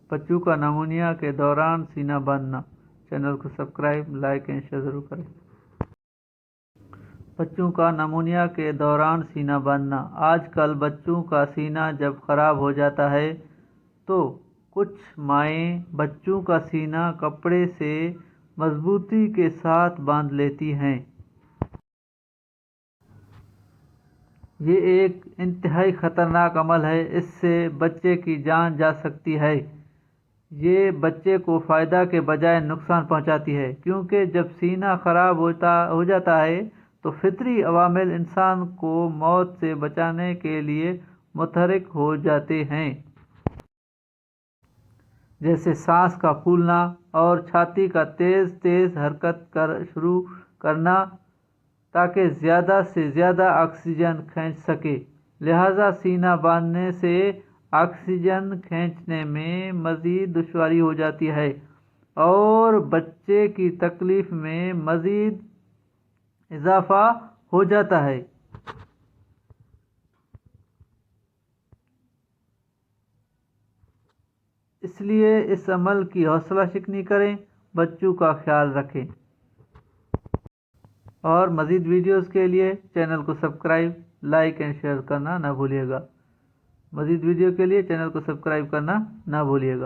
بچوں کا نمونیا کے دوران سینہ باندھنا۔ چینل کو سبسکرائب، لائک اینڈ شیئر ضرور کریں۔ بچوں کا نمونیا کے دوران سینہ باندھنا۔ آج کل بچوں کا سینہ جب خراب ہو جاتا ہے تو کچھ مائیں بچوں کا سینہ کپڑے سے مضبوطی کے ساتھ باندھ لیتی ہیں۔ یہ ایک انتہائی خطرناک عمل ہے، اس سے بچے کی جان جا سکتی ہے۔ یہ بچے کو فائدہ کے بجائے نقصان پہنچاتی ہے، کیونکہ جب سینہ خراب ہو جاتا ہے تو فطری عوامل انسان کو موت سے بچانے کے لیے متحرک ہو جاتے ہیں، جیسے سانس کا پھولنا اور چھاتی کا تیز تیز حرکت شروع کرنا، تاکہ زیادہ سے زیادہ آکسیجن کھینچ سکے۔ لہذا سینہ باندھنے سے آکسیجن کھینچنے میں مزید دشواری ہو جاتی ہے اور بچے کی تکلیف میں مزید اضافہ ہو جاتا ہے۔ اس لیے اس عمل کی حوصلہ شکنی کریں، بچوں کا خیال رکھیں۔ اور مزید ویڈیوز کے لیے چینل کو سبسکرائب، لائک اینڈ شیئر کرنا نہ بھولیے گا۔ مزید ویڈیو کے لیے چینل کو سبسکرائب کرنا نہ بھولیے گا۔